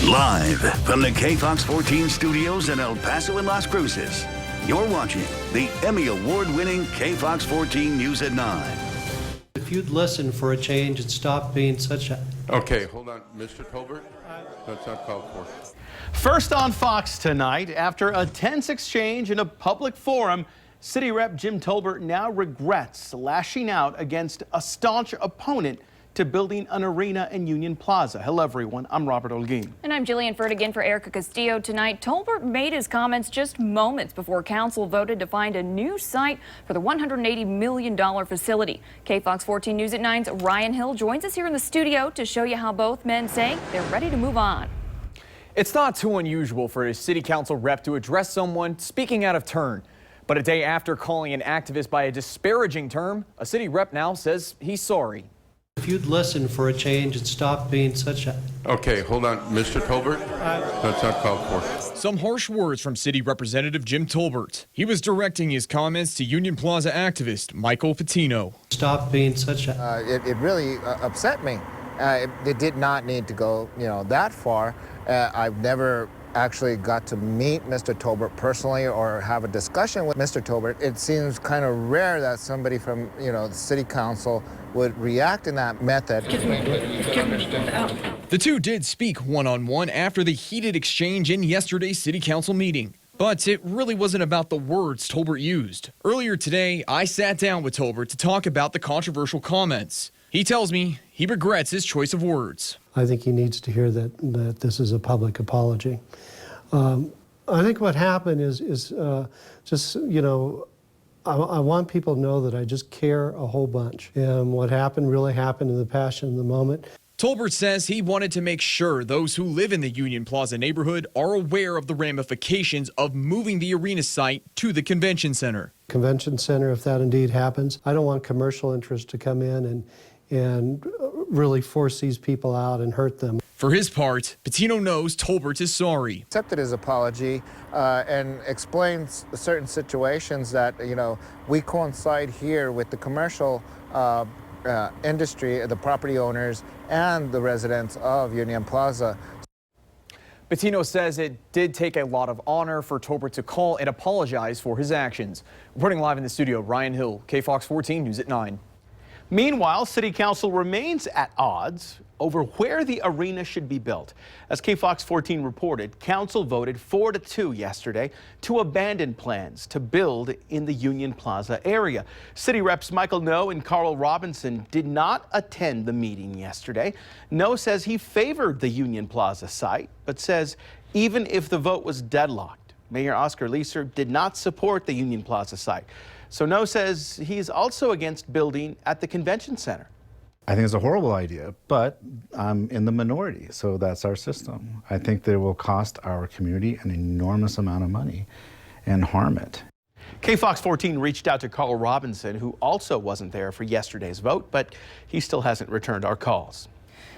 Live from the KFOX14 studios in El Paso and Las Cruces, you're watching the Emmy Award-winning KFOX14 News at 9. If you'd listen for a change and stop being such a... Okay, hold on. Mr. Tolbert, that's not called for. First on Fox tonight, after a tense exchange in a public forum, City Rep Jim Tolbert now regrets lashing out against a staunch opponent to building an arena in Union Plaza. Hello, everyone. I'm Robert Olguin. And I'm Jillian Fertigan for Erica Castillo tonight. Tolbert made his comments just moments before council voted to find a new site for the $180 million facility. KFOX14 News at 9's Ryan Hill joins us here in the studio to show you how both men say they're ready to move on. It's not too unusual for a city council rep to address someone speaking out of turn. But a day after calling an activist by a disparaging term, a city rep now says he's sorry. If you'd listen for a change and stop being such a... Okay, hold on. Mr. Tolbert, that's not called for. Some harsh words from City Representative Jim Tolbert. He was directing his comments to Union Plaza activist Michael Patino. Stop being such a... It really upset me. It did not need to go, that far. I've never actually got to meet Mr. Tolbert personally or have a discussion with Mr. Tolbert. It seems kind of rare that somebody from, the city council would react in that method. The two did speak one-on-one after the heated exchange in yesterday's city council meeting. But it really wasn't about the words Tolbert used. Earlier today, I sat down with Tolbert to talk about the controversial comments. He tells me he regrets his choice of words. I think he needs to hear that this is a public apology. I think what happened is just, I want people to know that I just care a whole bunch. And what happened really happened in the passion of the moment. Tolbert says he wanted to make sure those who live in the Union Plaza neighborhood are aware of the ramifications of moving the arena site to the convention center. Convention center, if that indeed happens, I don't want commercial interests to come in and really force these people out and hurt them. For his part, Patino knows Tolbert is sorry. Accepted his apology and explained certain situations that, we coincide here with the commercial industry, the property owners, and the residents of Union Plaza. Patino says it did take a lot of honor for Tolbert to call and apologize for his actions. Reporting live in the studio, Ryan Hill, KFOX14 News at 9. Meanwhile, City Council remains at odds over where the arena should be built. As KFOX14 reported, Council voted 4-2 yesterday to abandon plans to build in the Union Plaza area. City Reps Michael No and Carl Robinson did not attend the meeting yesterday. No says he favored the Union Plaza site, but says even if the vote was deadlocked, Mayor Oscar Leeser did not support the Union Plaza site. So No says he's also against building at the convention center. I think it's a horrible idea, but I'm in the minority, so that's our system. I think that it will cost our community an enormous amount of money and harm it. KFOX14 reached out to Carl Robinson, who also wasn't there for yesterday's vote, but he still hasn't returned our calls.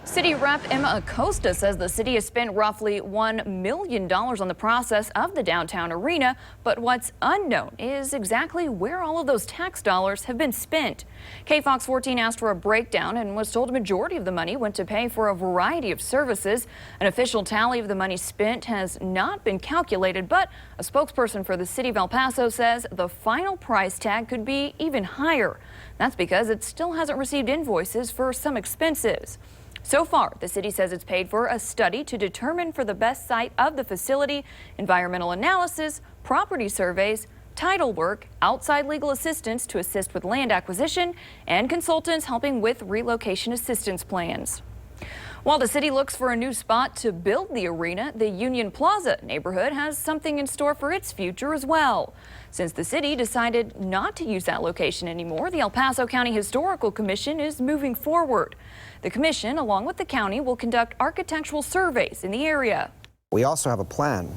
City Rep Emma Acosta says the city has spent roughly $1 million on the process of the downtown arena, but what's unknown is exactly where all of those tax dollars have been spent. KFOX14 asked for a breakdown and was told a majority of the money went to pay for a variety of services. An official tally of the money spent has not been calculated, but a spokesperson for the city of El Paso says the final price tag could be even higher. That's because it still hasn't received invoices for some expenses. So far, the city says it's paid for a study to determine for the best site of the facility, environmental analysis, property surveys, title work, outside legal assistance to assist with land acquisition, and consultants helping with relocation assistance plans. While the city looks for a new spot to build the arena, the Union Plaza neighborhood has something in store for its future as well. Since the city decided not to use that location anymore, the El Paso County Historical Commission is moving forward. The commission, along with the county, will conduct architectural surveys in the area. We also have a plan.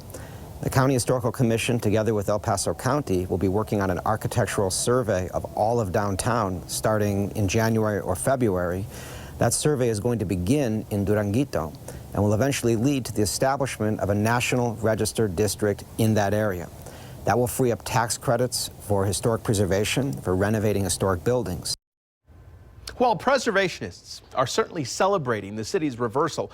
The County Historical Commission, together with El Paso County, will be working on an architectural survey of all of downtown starting in January or February. That survey is going to begin in Duranguito and will eventually lead to the establishment of a national registered district in that area. That will free up tax credits for historic preservation, for renovating historic buildings. While preservationists are certainly celebrating the city's reversal,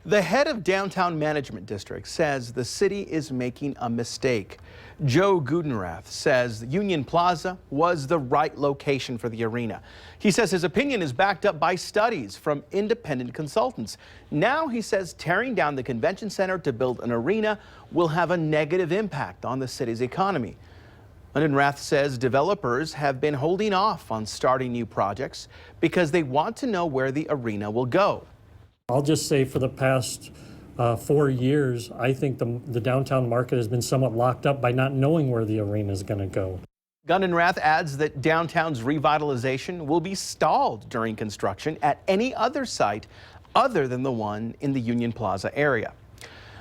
The head of Downtown Management District says the city is making a mistake. Joe Gudenrath says Union Plaza was the right location for the arena. He says his opinion is backed up by studies from independent consultants. Now he says tearing down the convention center to build an arena will have a negative impact on the city's economy. Gudenrath says developers have been holding off on starting new projects because they want to know where the arena will go. I'll just say for the past 4 years, I think the downtown market has been somewhat locked up by not knowing where the arena is going to go. Gudenrath adds that downtown's revitalization will be stalled during construction at any other site other than the one in the Union Plaza area.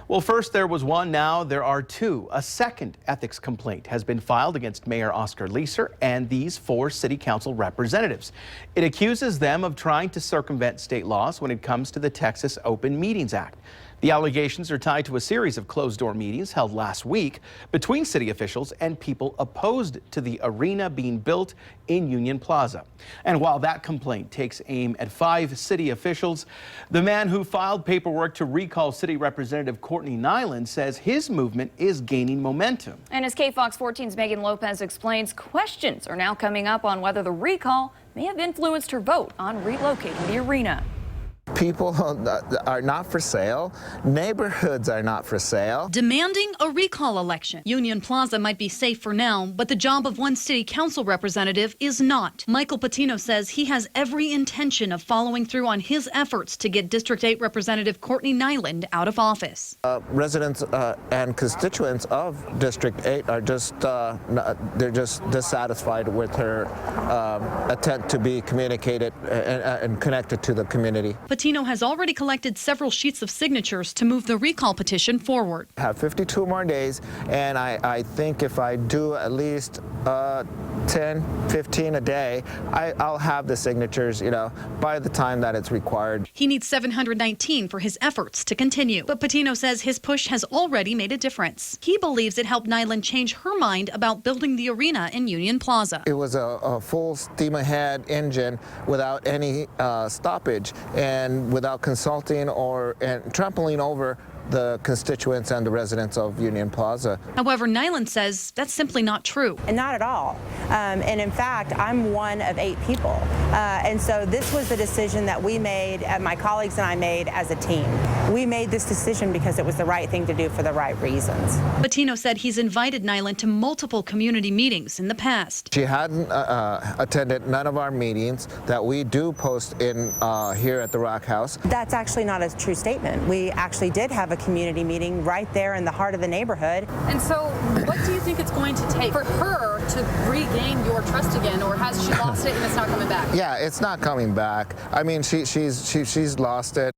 Well, first there was one, now there are two. A second ethics complaint has been filed against Mayor Oscar Leeser and these 4 city council representatives. It accuses them of trying to circumvent state laws when it comes to the Texas Open Meetings Act. The allegations are tied to a series of closed-door meetings held last week between city officials and people opposed to the arena being built in Union Plaza. And while that complaint takes aim at 5 city officials, the man who filed paperwork to recall City Representative Courtney Nyland says his movement is gaining momentum. And as KFOX14's Megan Lopez explains, questions are now coming up on whether the recall may have influenced her vote on relocating the arena. People are not for sale. Neighborhoods are not for sale. Demanding a recall election. Union Plaza might be safe for now, but the job of one city council representative is not. Michael Patino says he has every intention of following through on his efforts to get District 8 Representative Courtney Nyland out of office. Residents and constituents of District 8 are they're just dissatisfied with her attempt to be communicated and connected to the community. Patino has already collected several sheets of signatures to move the recall petition forward. I have 52 more days, and I think if I do at least 10, 15 a day, I'll have the signatures, by the time that it's required. He needs 719 for his efforts to continue. But Patino says his push has already made a difference. He believes it helped Nyland change her mind about building the arena in Union Plaza. It was a full steam ahead engine without any stoppage and without consulting and trampling over the constituents and the residents of Union Plaza. However, Nyland says that's simply not true. And not at all. And in fact, I'm one of 8 people. And so this was the decision that we made, my colleagues and I made as a team. We made this decision because it was the right thing to do for the right reasons. Patino said he's invited Nyland to multiple community meetings in the past. She hadn't attended none of our meetings that we do post in here at the Rock House. That's actually not a true statement. We actually did have a community meeting right there in the heart of the neighborhood. And so what do you think it's going to take for her to regain your trust again, or has she lost it and it's not coming back? Yeah, it's not coming back. I mean, she's lost it.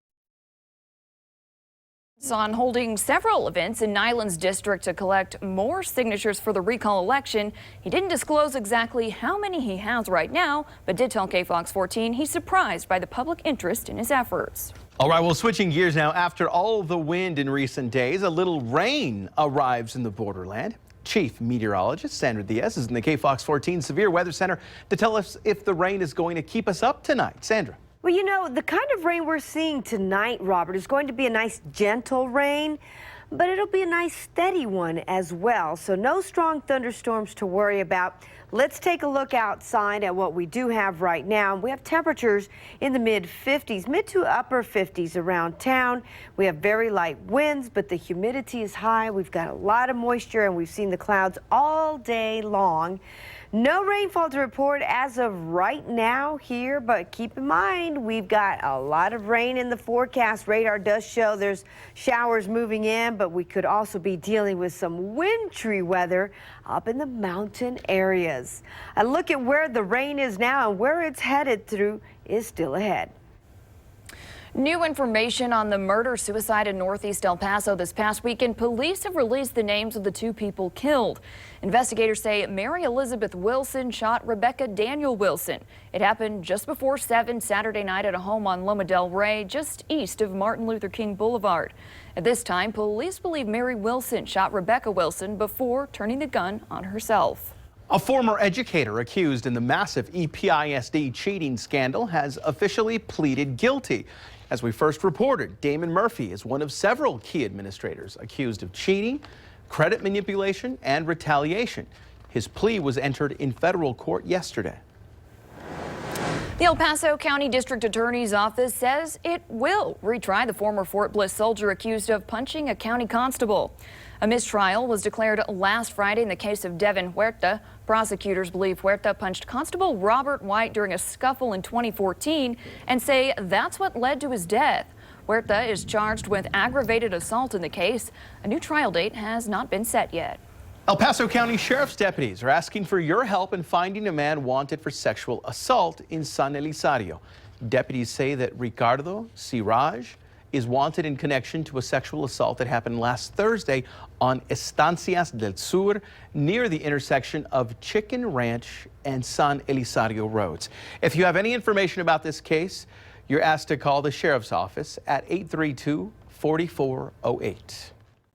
On holding several events in Nyland's district to collect more signatures for the recall election. He didn't disclose exactly how many he has right now, but did tell KFOX14 he's surprised by the public interest in his efforts. All right, well, switching gears now. After all the wind in recent days, a little rain arrives in the borderland. Chief Meteorologist Sandra Diaz is in the KFOX14 Severe Weather Center to tell us if the rain is going to keep us up tonight. Sandra. Well, the kind of rain we're seeing tonight, Robert, is going to be a nice gentle rain, but it'll be a nice steady one as well. So no strong thunderstorms to worry about. Let's take a look outside at what we do have right now. We have temperatures in the mid-50s, mid to upper 50s around town. We have very light winds, but the humidity is high. We've got a lot of moisture, and we've seen the clouds all day long. No rainfall to report as of right now here, but keep in mind we've got a lot of rain in the forecast. Radar does show there's showers moving in, but we could also be dealing with some wintry weather up in the mountain areas. A look at where the rain is now and where it's headed through is still ahead. New information on the murder-suicide in Northeast El Paso this past weekend. Police have released the names of the 2 people killed. Investigators say Mary Elizabeth Wilson shot Rebecca Daniel Wilson. It happened just before 7 Saturday night at a home on Loma del Rey, just east of Martin Luther King Boulevard. At this time, police believe Mary Wilson shot Rebecca Wilson before turning the gun on herself. A former educator accused in the massive EPISD cheating scandal has officially pleaded guilty. As we first reported, Damon Murphy is one of several key administrators accused of cheating, credit manipulation, and retaliation. His plea was entered in federal court yesterday. The El Paso County District Attorney's Office says it will retry the former Fort Bliss soldier accused of punching a county constable. A mistrial was declared last Friday in the case of Devin Huerta. Prosecutors believe Huerta punched Constable Robert White during a scuffle in 2014 and say that's what led to his death. Huerta is charged with aggravated assault in the case. A new trial date has not been set yet. El Paso County Sheriff's deputies are asking for your help in finding a man wanted for sexual assault in San Elizario. Deputies say that Ricardo Siraj is wanted in connection to a sexual assault that happened last Thursday on Estancias del Sur near the intersection of Chicken Ranch and San Elizario roads. If you have any information about this case, you're asked to call the sheriff's office at 832-4408.